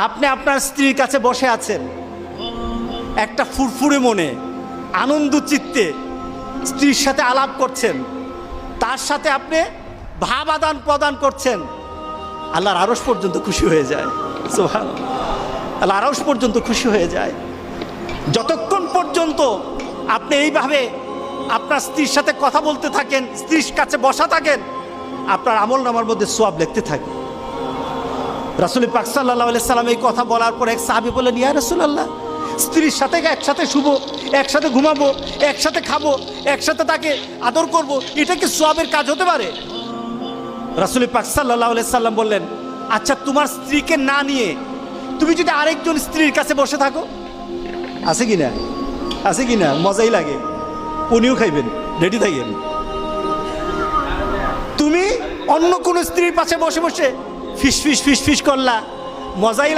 আপনি আপনার স্ত্রীর কাছে বসে আছেন, একটা ফুরফুরে মনে, আনন্দ চিত্তে স্ত্রীর সাথে আলাপ করছেন, তার সাথে আপনি ভাব আদান প্রদান করছেন, আল্লাহর আরশ পর্যন্ত খুশি হয়ে যায়। সুবহানাল্লাহ, আল্লাহর আরশ পর্যন্ত খুশি হয়ে যায়। যতক্ষণ পর্যন্ত আপনি এইভাবে আপনার স্ত্রীর সাথে কথা বলতে থাকেন, স্ত্রীর কাছে বসা থাকেন, আপনার আমলনামার মধ্যে সওয়াব লিখতে থাকে। রাসূল পাক সাল্লাল্লাহু আলাইহি সাল্লাম এই কথা বলার পর এক সাহাবী বললেন, ইয়া রাসূলুল্লাহ, স্ত্রীর সাথে একসাথে শুবো, একসাথে ঘুমাবো, একসাথে খাবো, একসাথে তাকে আদর করব, এটা কি সওয়াবের কাজ হতে পারে? রাসূল পাক সাল্লাল্লাহু আলাইহি সাল্লাম বললেন, আচ্ছা তোমার স্ত্রীকে না নিয়ে তুমি যদি আরেকজন স্ত্রীর কাছে বসে থাকো, আছে কিনা? আছে কিনা? মজাই লাগে, উনিও খাইবেন, রেডি থাকেন। তুমি অন্য কোনো স্ত্রীর পাশে বসে বসে ফিস ফিস ফিস ফিস করলা, মজাই